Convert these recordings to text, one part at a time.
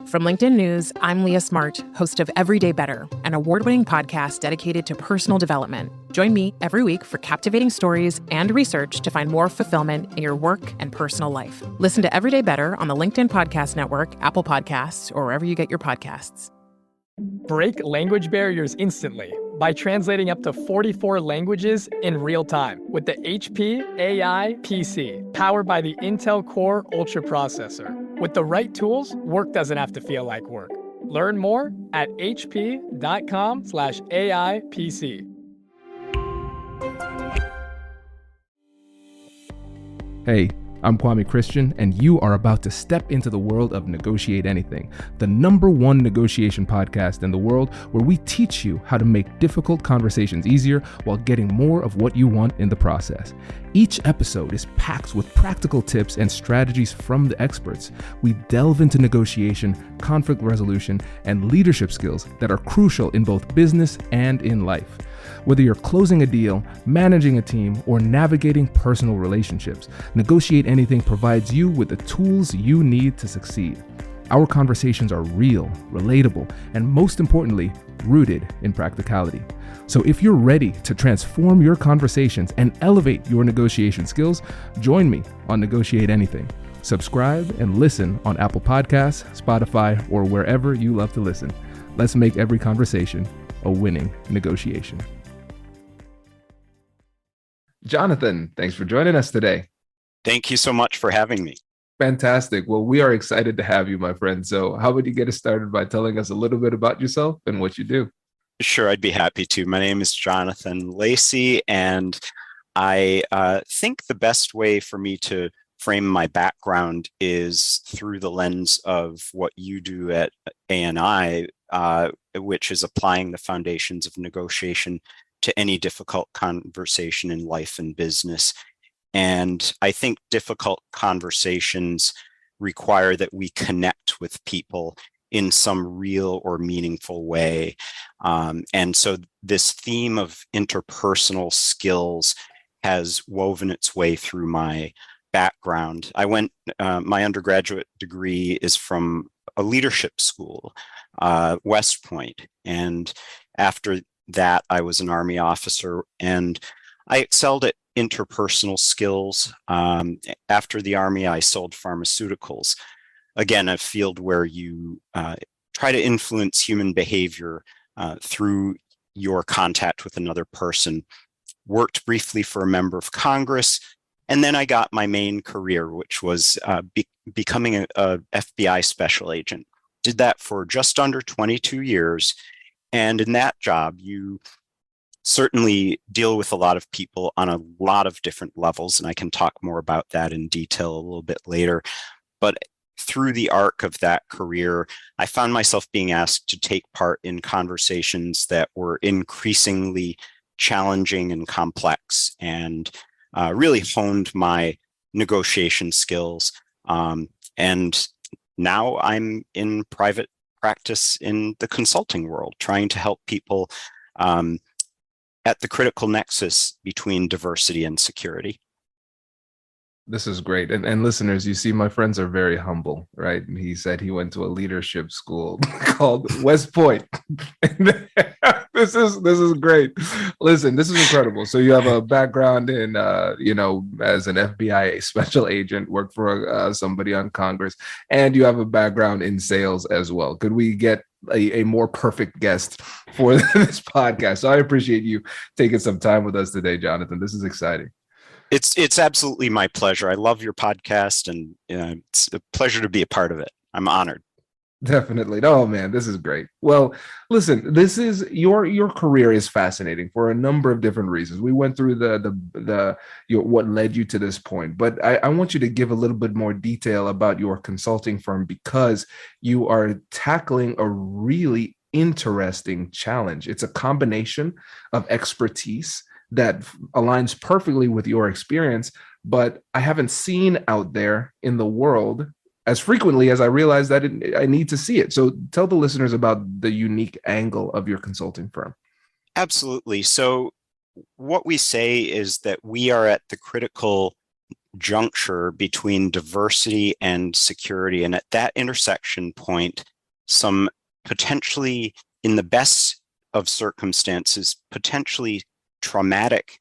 From LinkedIn News, I'm Leah Smart, host of Everyday Better, an award-winning podcast dedicated to personal development. Join me every week for captivating stories and research to find more fulfillment in your work and personal life. Listen to Everyday Better on the LinkedIn Podcast Network, Apple Podcasts, or wherever you get your podcasts. Break language barriers instantly by translating up to 44 languages in real time with the HP AI PC, powered by the Intel Core Ultra processor. With the right tools, work doesn't have to feel like work. Learn more at hp.com/AI PC. Hey, I'm Kwame Christian, and you are about to step into the world of Negotiate Anything, the #1 negotiation podcast in the world where we teach you how to make difficult conversations easier while getting more of what you want in the process. Each episode is packed with practical tips and strategies from the experts. We delve into negotiation, conflict resolution, and leadership skills that are crucial in both business and in life. Whether you're closing a deal, managing a team, or navigating personal relationships, Negotiate Anything provides you with the tools you need to succeed. Our conversations are real, relatable, and most importantly, rooted in practicality. So if you're ready to transform your conversations and elevate your negotiation skills, join me on Negotiate Anything. Subscribe and listen on Apple Podcasts, Spotify, or wherever you love to listen. Let's make every conversation a winning negotiation. Jonathan, thanks for joining us today. Thank you so much for having me. Fantastic. Well, we are excited to have you, my friend. So how would you get us started by telling us a little bit about yourself and what you do? Sure, I'd be happy to. My name is Jonathan Lacey, and I think the best way for me to frame my background is through the lens of what you do at ANI, which is applying the foundations of negotiation to any difficult conversation in life and business. And I think difficult conversations require that we connect with people in some real or meaningful way. And so this theme of interpersonal skills has woven its way through my background. My undergraduate degree is from a leadership school, West Point. And after that, I was an Army officer, and I excelled at interpersonal skills. After the Army, I sold pharmaceuticals. Again, a field where you try to influence human behavior through your contact with another person. Worked briefly for a member of Congress, and then I got my main career, which was becoming a FBI special agent. Did that for just under 22 years. And in that job, you certainly deal with a lot of people on a lot of different levels, and I can talk more about that in detail a little bit later. But through the arc of that career, I found myself being asked to take part in conversations that were increasingly challenging and complex, and really honed my negotiation skills. And now I'm in private practice in the consulting world, trying to help people at the critical nexus between diversity and security. This is great. And listeners, you see, my friends are very humble, right? He said he went to a leadership school called West Point. This is great. Listen, this is incredible. So you have a background in, as an FBI special agent, worked for somebody on Congress, and you have a background in sales as well. Could we get a more perfect guest for this podcast? So I appreciate you taking some time with us today, Jonathan. This is exciting. It's absolutely my pleasure. I love your podcast, and it's a pleasure to be a part of it. I'm honored. Definitely. Oh man, this is great. Well, listen, this is your career is fascinating for a number of different reasons. We went through what led you to this point, but I want you to give a little bit more detail about your consulting firm, because you are tackling a really interesting challenge. It's a combination of expertise that aligns perfectly with your experience, but I haven't seen out there in the world as frequently as I realize that I need to see it. So tell the listeners about the unique angle of your consulting firm. Absolutely. So what we say is that we are at the critical juncture between diversity and security. And at that intersection point, some potentially, in the best of circumstances, potentially traumatic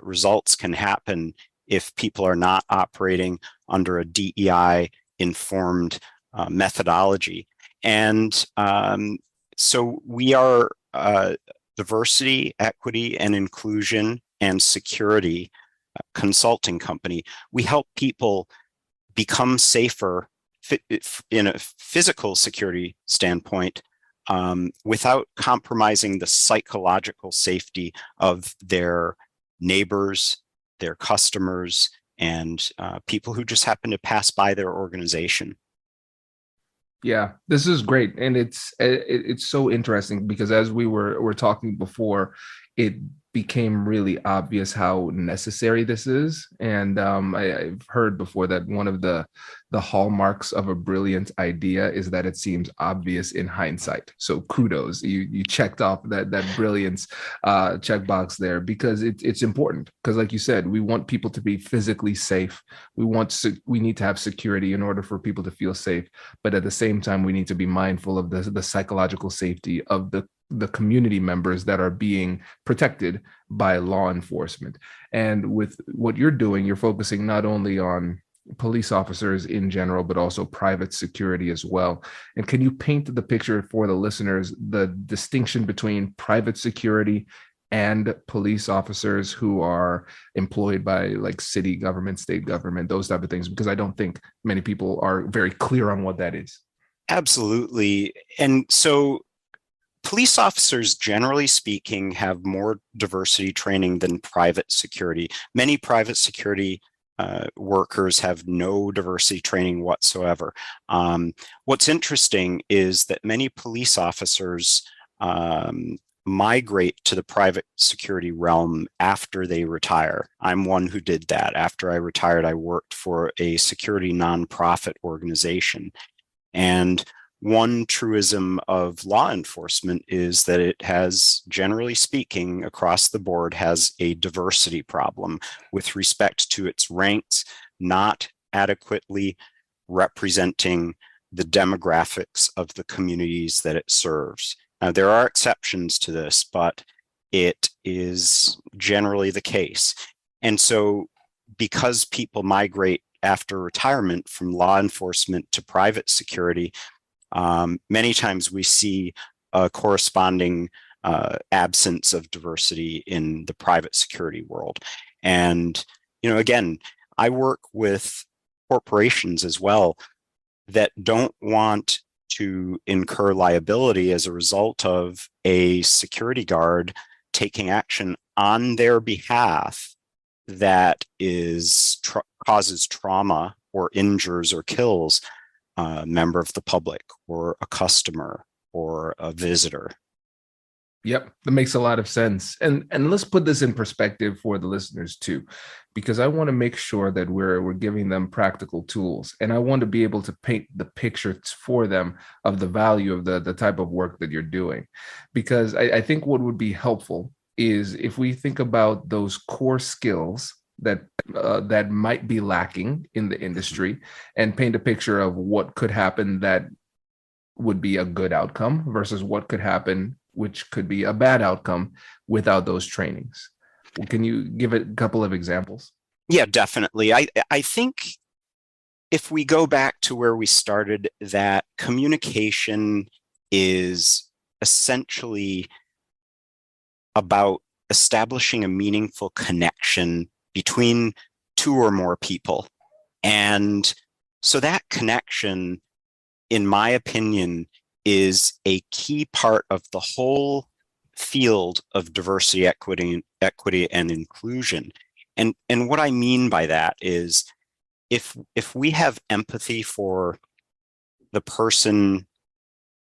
results can happen if people are not operating under a DEI informed methodology. And so we are diversity, equity, and inclusion and security consulting company. We help people become safer in a physical security standpoint without compromising the psychological safety of their neighbors, their customers, and people who just happen to pass by their organization. Yeah, this is great, and it's so interesting because as we were talking before, it became really obvious how necessary this is. And I've heard before that one of the hallmarks of a brilliant idea is that it seems obvious in hindsight. So kudos, you checked off that brilliance checkbox there, because it's important. Because like you said, we want people to be physically safe. We need to have security in order for people to feel safe. But at the same time, we need to be mindful of the psychological safety of the community members that are being protected by law enforcement. And with what you're doing, you're focusing not only on police officers in general, but also private security as well. And can you paint the picture for the listeners, the distinction between private security and police officers who are employed by like city government, state government, those type of things? Because I don't think many people are very clear on what that is. Absolutely. And so police officers, generally speaking, have more diversity training than private security. Many private security workers have no diversity training whatsoever. What's interesting is that many police officers migrate to the private security realm after they retire. I'm one who did that. After I retired, I worked for a security nonprofit organization. And one truism of law enforcement is that it has, generally speaking, across the board, has a diversity problem with respect to its ranks not adequately representing the demographics of the communities that it serves. Now, there are exceptions to this, but it is generally the case. And so because people migrate after retirement from law enforcement to private security, many times we see a corresponding absence of diversity in the private security world. And, again, I work with corporations as well that don't want to incur liability as a result of a security guard taking action on their behalf that causes trauma or injures or kills a member of the public or a customer or a visitor. Yep, that makes a lot of sense. And let's put this in perspective for the listeners too, because I want to make sure that we're giving them practical tools. And I want to be able to paint the picture for them of the value of the type of work that you're doing. Because I think what would be helpful is if we think about those core skills that might be lacking in the industry and paint a picture of what could happen that would be a good outcome versus what could happen which could be a bad outcome without those trainings. Can you give a couple of examples? Yeah, definitely. I think if we go back to where we started, that communication is essentially about establishing a meaningful connection between two or more people. And so that connection, in my opinion, is a key part of the whole field of diversity, equity, and inclusion. And what I mean by that is if we have empathy for the person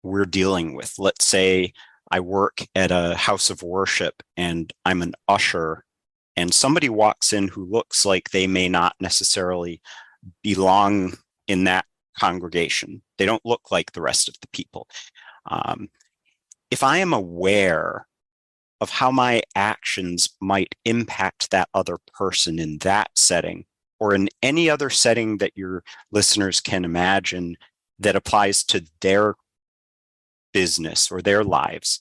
we're dealing with, let's say I work at a house of worship and I'm an usher, and somebody walks in who looks like they may not necessarily belong in that congregation. They don't look like the rest of the people. If I am aware of how my actions might impact that other person in that setting, or in any other setting that your listeners can imagine that applies to their business or their lives,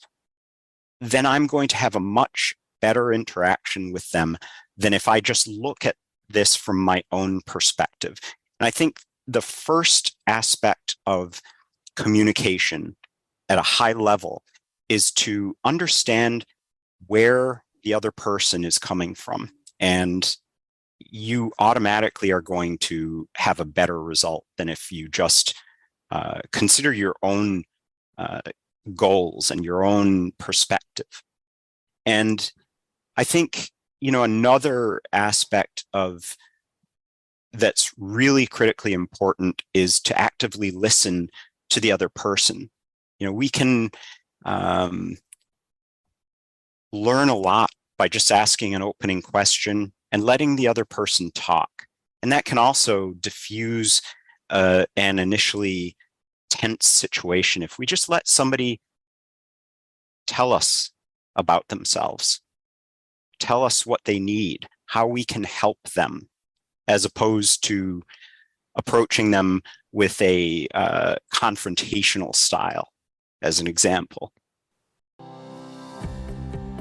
then I'm going to have a much better interaction with them than if I just look at this from my own perspective. And I think the first aspect of communication at a high level is to understand where the other person is coming from. And you automatically are going to have a better result than if you just consider your own goals and your own perspective. And I think, another aspect of that's really critically important is to actively listen to the other person. We can learn a lot by just asking an opening question and letting the other person talk. And that can also diffuse an initially tense situation if we just let somebody tell us about themselves, tell us what they need, how we can help them, as opposed to approaching them with a confrontational style, as an example.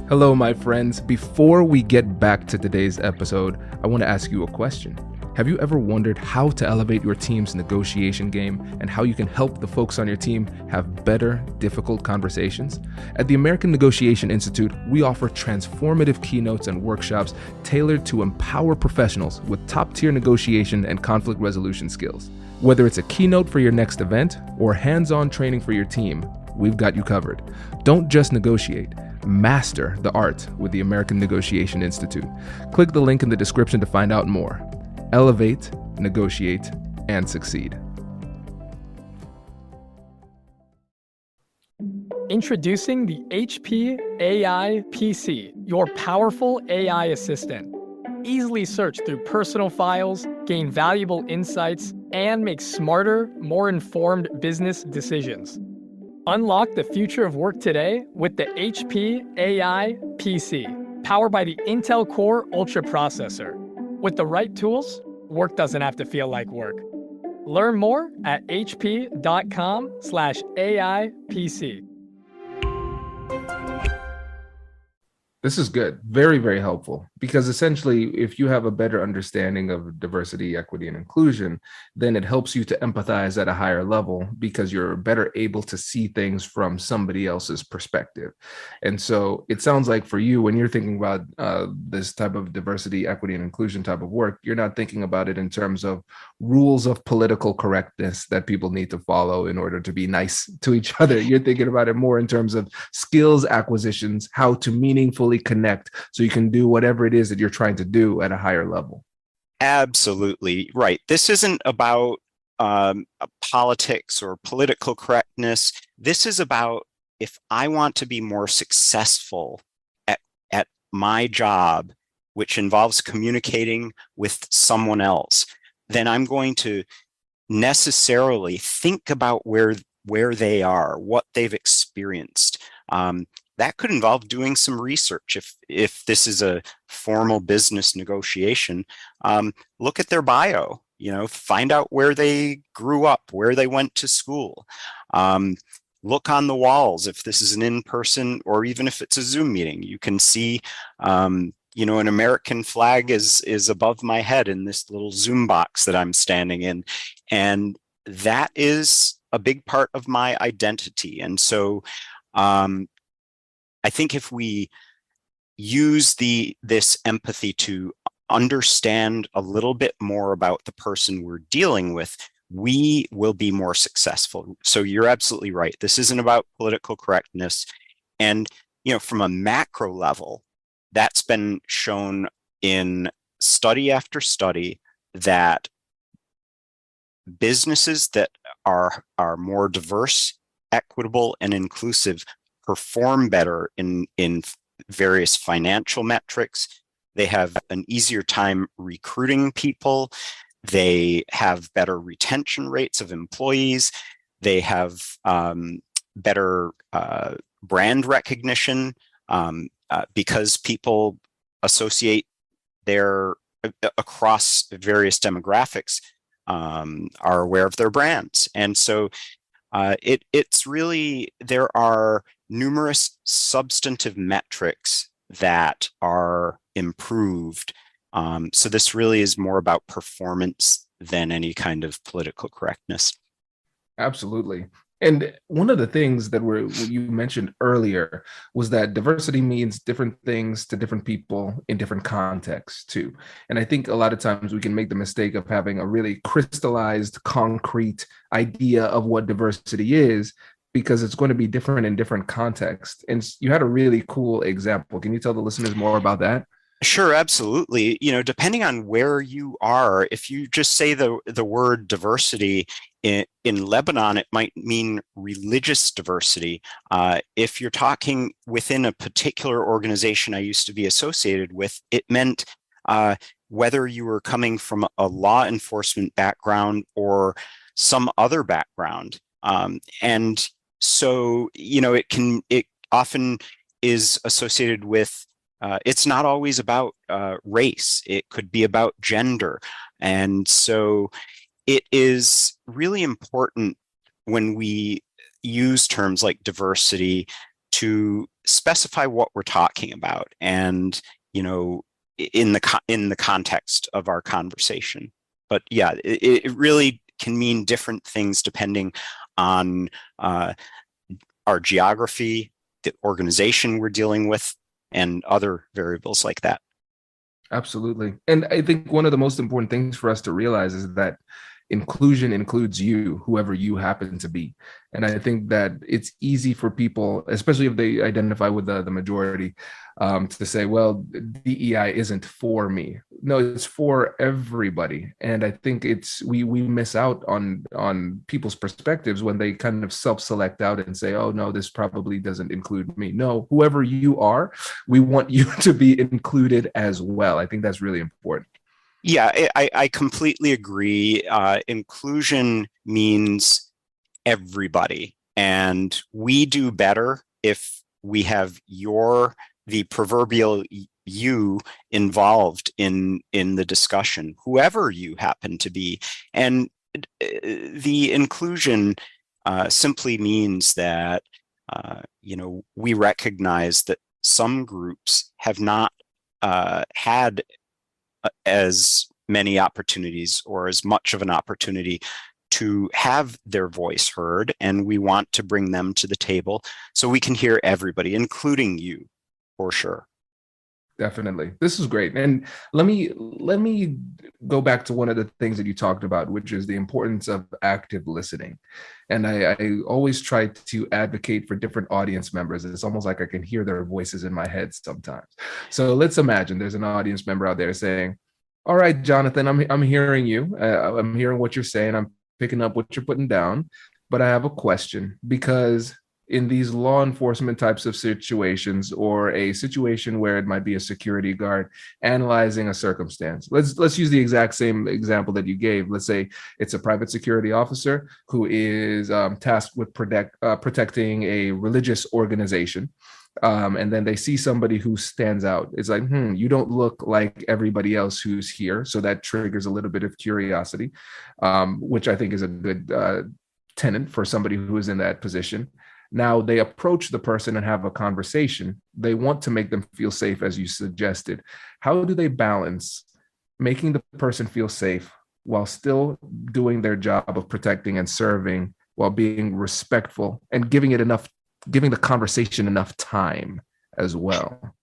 Hello, my friends. Before we get back to today's episode, I want to ask you a question. Have you ever wondered how to elevate your team's negotiation game and how you can help the folks on your team have better, difficult conversations? At the American Negotiation Institute, we offer transformative keynotes and workshops tailored to empower professionals with top-tier negotiation and conflict resolution skills. Whether it's a keynote for your next event or hands-on training for your team, we've got you covered. Don't just negotiate. Master the art with the American Negotiation Institute. Click the link in the description to find out more. Elevate, negotiate, and succeed. Introducing the HP AI PC, your powerful AI assistant. Easily search through personal files, gain valuable insights, and make smarter, more informed business decisions. Unlock the future of work today with the HP AI PC, powered by the Intel Core Ultra processor. With the right tools, work doesn't have to feel like work. Learn more at hp.com/AIPC. This is good. Very, very helpful. Because essentially, if you have a better understanding of diversity, equity, and inclusion, then it helps you to empathize at a higher level because you're better able to see things from somebody else's perspective. And so it sounds like for you, when you're thinking about this type of diversity, equity, and inclusion type of work, you're not thinking about it in terms of rules of political correctness that people need to follow in order to be nice to each other. You're thinking about it more in terms of skills acquisitions, how to meaningfully connect so you can do whatever it is that you're trying to do at a higher level. Absolutely right. This isn't about politics or political correctness. This is about, if I want to be more successful at my job, which involves communicating with someone else, then I'm going to necessarily think about where they are, what they've experienced. That could involve doing some research. If this is a formal business negotiation, look at their bio, find out where they grew up, where they went to school. Look on the walls. If this is an in-person or even if it's a Zoom meeting, you can see, an American flag is above my head in this little Zoom box that I'm standing in. And that is a big part of my identity. And so, I think if we use this empathy to understand a little bit more about the person we're dealing with, we will be more successful. So you're absolutely right. This isn't about political correctness. And, from a macro level, that's been shown in study after study that businesses that are more diverse, equitable, and inclusive perform better in various financial metrics. They have an easier time recruiting people. They have better retention rates of employees. They have better brand recognition because people associate across various demographics, are aware of their brands. And so It's really, there are numerous substantive metrics that are improved. So this really is more about performance than any kind of political correctness. Absolutely. And one of the things that you mentioned earlier was that diversity means different things to different people in different contexts too. And I think a lot of times we can make the mistake of having a really crystallized, concrete idea of what diversity is, because it's going to be different in different contexts. And you had a really cool example. Can you tell the listeners more about that? Sure, absolutely. Depending on where you are, if you just say the word diversity in Lebanon, it might mean religious diversity. If you're talking within a particular organization I used to be associated with, it meant whether you were coming from a law enforcement background or some other background. And so, it often is associated with it's not always about race. It could be about gender. And so it is really important when we use terms like diversity to specify what we're talking about and, in the context of our conversation. But yeah, it really can mean different things depending on our geography, the organization we're dealing with, and other variables like that. Absolutely. And I think one of the most important things for us to realize is that inclusion includes you, whoever you happen to be. And I think that it's easy for people, especially if they identify with the majority, to say, well, DEI isn't for me. No, it's for everybody. And I think we miss out on people's perspectives when they kind of self-select out and say, oh, no, this probably doesn't include me. No, whoever you are, we want you to be included as well. I think that's really important. Yeah, I completely agree. Inclusion means everybody, and we do better if we have the proverbial you involved in the discussion, whoever you happen to be. And the inclusion simply means that we recognize that some groups have not had as many opportunities or as much of an opportunity to have their voice heard, and we want to bring them to the table so we can hear everybody, including you, for sure. Definitely. This is great. And let me go back to one of the things that you talked about, which is the importance of active listening. And I always try to advocate for different audience members. It's almost like I can hear their voices in my head sometimes. So let's imagine there's an audience member out there saying, all right, Jonathan, I'm hearing you. I'm hearing what you're saying. I'm picking up what you're putting down. But I have a question, because in these law enforcement types of situations, or a situation where it might be a security guard analyzing a circumstance. Let's use the exact same example that you gave. Let's say it's a private security officer who is tasked with protecting a religious organization. And then they see somebody who stands out. It's like, you don't look like everybody else who's here. So that triggers a little bit of curiosity, which I think is a good tenet for somebody who is in that position. Now they approach the person and have a conversation. They want to make them feel safe, as you suggested. How do they balance making the person feel safe while still doing their job of protecting and serving, while being respectful and giving the conversation enough time as well?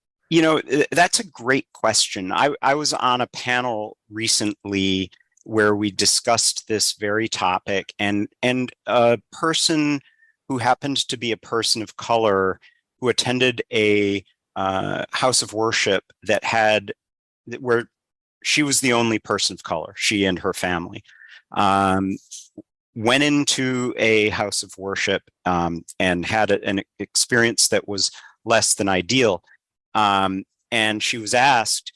That's a great question. I was on a panel recently where we discussed this very topic, and a person who happened to be a person of color who attended a house of worship where she was the only person of color, she and her family, went into a house of worship and had an experience that was less than ideal. And she was asked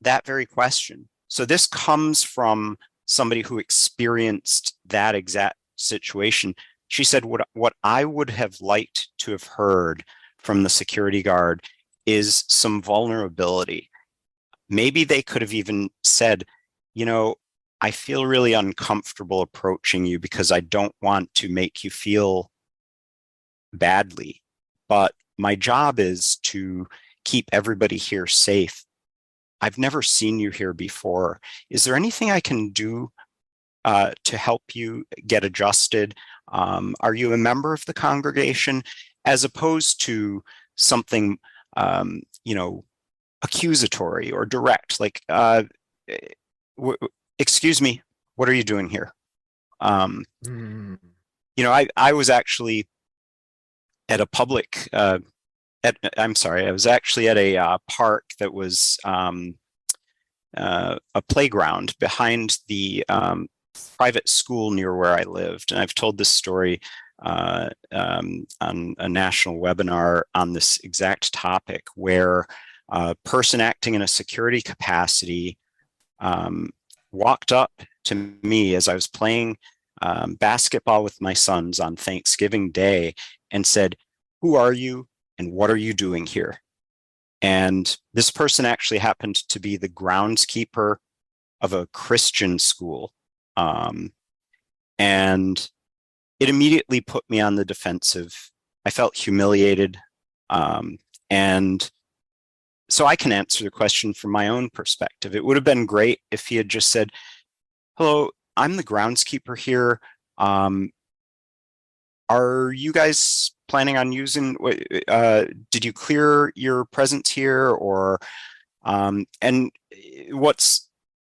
that very question. So this comes from somebody who experienced that exact situation. She said, what I would have liked to have heard from the security guard is some vulnerability. Maybe they could have even said, I feel really uncomfortable approaching you because I don't want to make you feel badly, but my job is to keep everybody here safe. I've never seen you here before. Is there anything I can do to help you get adjusted? Are you a member of the congregation? As opposed to something, accusatory or direct, like, excuse me, what are you doing here? I was actually at a public, I was actually at a park that was a playground behind the private school near where I lived. And I've told this story on a national webinar on this exact topic, where a person acting in a security capacity walked up to me as I was playing basketball with my sons on Thanksgiving Day and said, "Who are you and what are you doing here?" And this person actually happened to be the groundskeeper of a Christian school. And it immediately put me on the defensive. I felt humiliated. And so I can answer the question from my own perspective. It would have been great if he had just said, "Hello, I'm the groundskeeper here. Are you guys planning on using, did you clear your presence here?" Or, and what's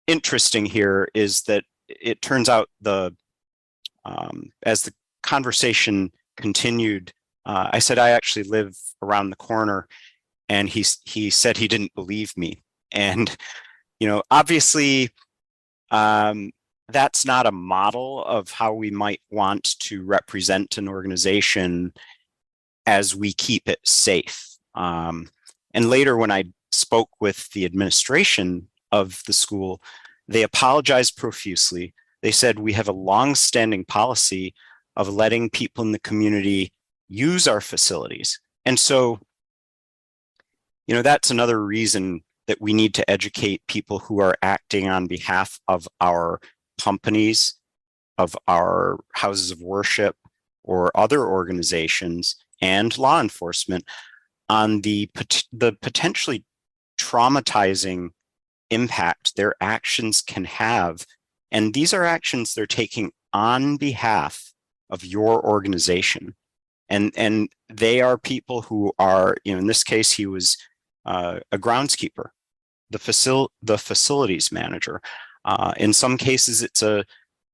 interesting here is that it turns out as the conversation continued, I said, "I actually live around the corner." And he said he didn't believe me. And, obviously, that's not a model of how we might want to represent an organization as we keep it safe. And later, when I spoke with the administration of the school, they apologized profusely. They said, "We have a long-standing policy of letting people in the community use our facilities." And so, that's another reason that we need to educate people who are acting on behalf of our companies, of our houses of worship, or other organizations and law enforcement on the potentially traumatizing impact their actions can have. And these are actions they're taking on behalf of your organization. And they are people who are, in this case, he was a groundskeeper, the facilities manager. In some cases, it's an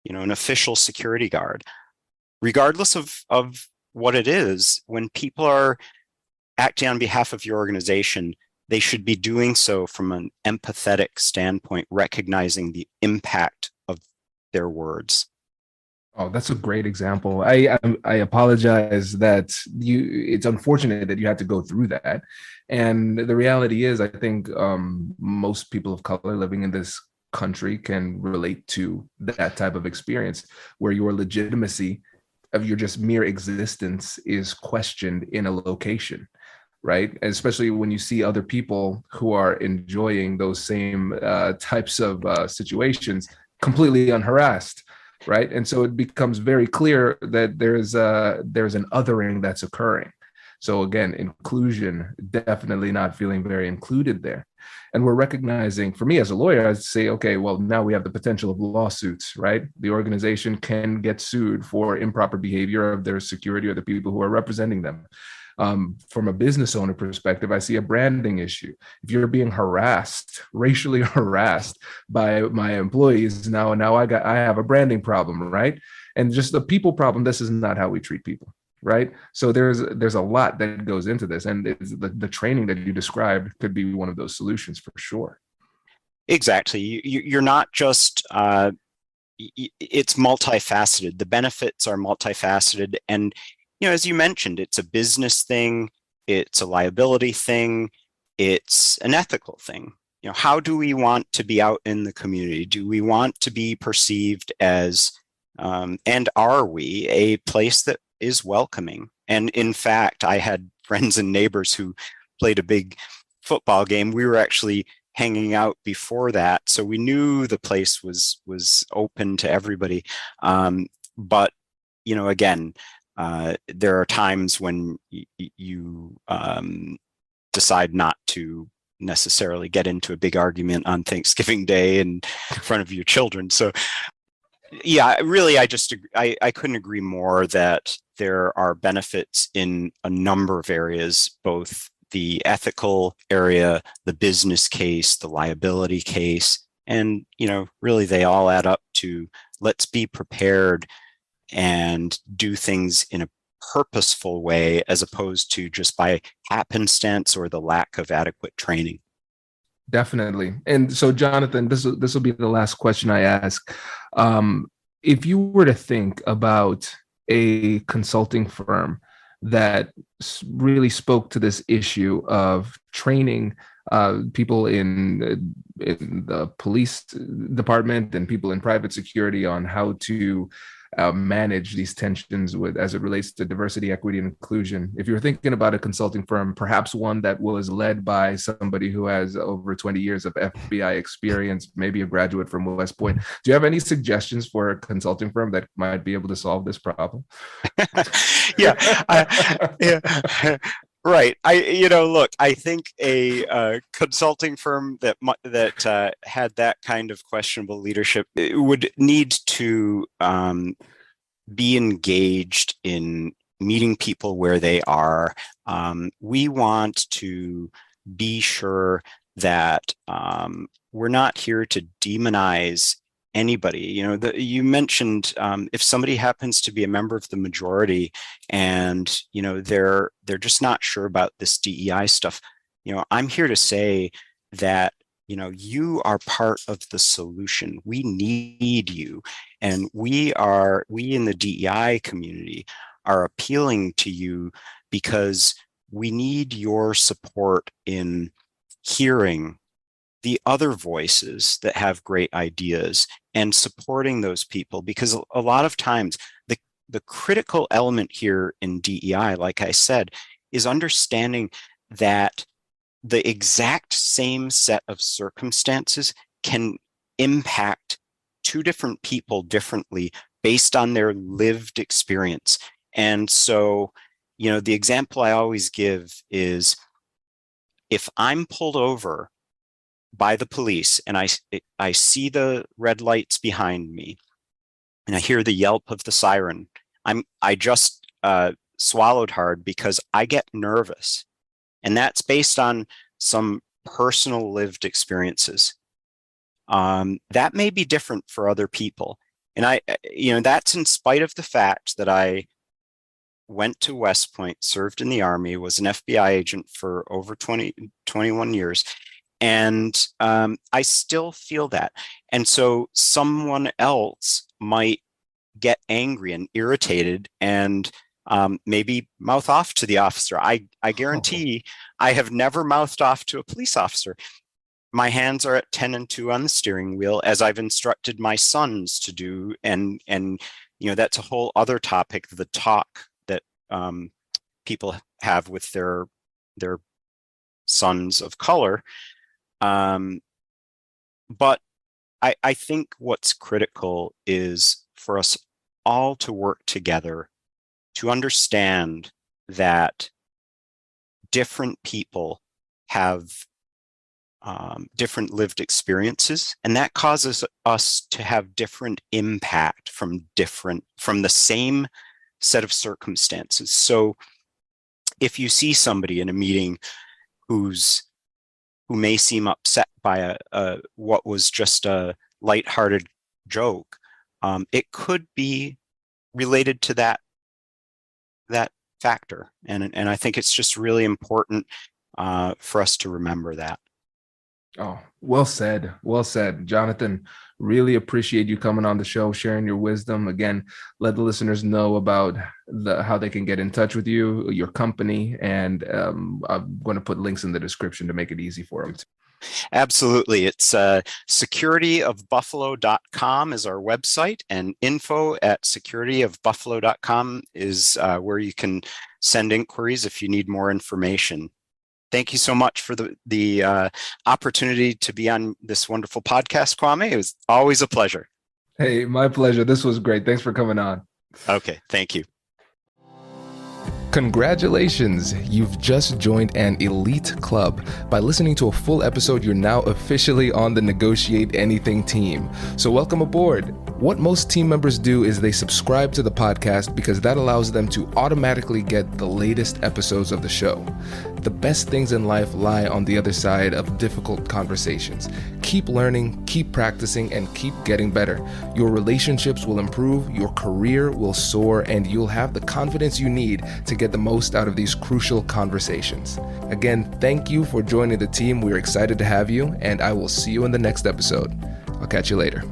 official security guard. Regardless of what it is, when people are acting on behalf of your organization, they should be doing so from an empathetic standpoint, recognizing the impact of their words. Oh, that's a great example. I apologize that it's unfortunate that you had to go through that. And the reality is, I think most people of color living in this country can relate to that type of experience, where your legitimacy of your just mere existence is questioned in a location, right? And especially when you see other people who are enjoying those same types of situations completely unharassed. Right. And so it becomes very clear that there's an othering that's occurring. So again, inclusion, definitely not feeling very included there. And we're recognizing, for me as a lawyer, I say, okay, well, now we have the potential of lawsuits, right? The organization can get sued for improper behavior of their security or the people who are representing them. From a business owner perspective, I see a branding issue. If you're being harassed, racially harassed by my employees, now I have a branding problem, right? And just the people problem. This is not how we treat people, right? So there's a lot that goes into this, and the training that you described could be one of those solutions for sure. Exactly. You're not just. It's multifaceted. The benefits are multifaceted, and as you mentioned, it's a business thing, it's a liability thing, it's an ethical thing. How do we want to be out in the community? Do we want to be perceived as, and are we, a place that is welcoming? And in fact, I had friends and neighbors who played a big football game. We were actually hanging out before that, so we knew the place was open to everybody. But again, there are times when you decide not to necessarily get into a big argument on Thanksgiving Day in front of your children. So yeah, really, I couldn't agree more that there are benefits in a number of areas, both the ethical area, the business case, the liability case, and really they all add up to let's be prepared and do things in a purposeful way as opposed to just by happenstance or the lack of adequate training. Definitely. And so, Jonathan, this will be the last question I ask. If you were to think about a consulting firm that really spoke to this issue of training people in the police department and people in private security on how to manage these tensions as it relates to diversity, equity, and inclusion. If you're thinking about a consulting firm, perhaps one that was led by somebody who has over 20 years of FBI experience, maybe a graduate from West Point, do you have any suggestions for a consulting firm that might be able to solve this problem? Yeah. Right. Look, I think a consulting firm that had that kind of questionable leadership would need to be engaged in meeting people where they are. We want to be sure that we're not here to demonize anybody. You mentioned if somebody happens to be a member of the majority and they're just not sure about this DEI stuff, I'm here to say that you are part of the solution. We need you, and we in the DEI community are appealing to you because we need your support in hearing the other voices that have great ideas and supporting those people, because a lot of times the critical element here in DEI, like I said, is understanding that the exact same set of circumstances can impact two different people differently based on their lived experience. And so, the example I always give is if I'm pulled over by the police and I see the red lights behind me and I hear the yelp of the siren, I just swallowed hard because I get nervous, and that's based on some personal lived experiences. That may be different for other people, and that's in spite of the fact that I went to West Point, served in the Army, was an FBI agent for over 21 years. And I still feel that. And so someone else might get angry and irritated and maybe mouth off to the officer. I guarantee I have never mouthed off to a police officer. My hands are at 10 and 2 on the steering wheel, as I've instructed my sons to do. And that's a whole other topic, the talk that people have with their sons of color. But I think what's critical is for us all to work together to understand that different people have different lived experiences, and that causes us to have different impact from the same set of circumstances. So if you see somebody in a meeting who may seem upset by what was just a lighthearted joke, it could be related to that factor, and I think it's just really important for us to remember that. Oh, well said. Well said, Jonathan. Really appreciate you coming on the show, sharing your wisdom. Again, let the listeners know about how they can get in touch with you, your company, and I'm going to put links in the description to make it easy for them. Absolutely. It's securityofbuffalo.com is our website, and info@securityofbuffalo.com is where you can send inquiries if you need more information. Thank you so much for the opportunity to be on this wonderful podcast, Kwame. It was always a pleasure. Hey, my pleasure. This was great. Thanks for coming on. Okay, thank you. Congratulations! You've just joined an elite club. By listening to a full episode, you're now officially on the Negotiate Anything team. So welcome aboard. What most team members do is they subscribe to the podcast because that allows them to automatically get the latest episodes of the show. The best things in life lie on the other side of difficult conversations. Keep learning, keep practicing, and keep getting better. Your relationships will improve, your career will soar, and you'll have the confidence you need to get the most out of these crucial conversations. Again, thank you for joining the team. We're excited to have you, and I will see you in the next episode. I'll catch you later.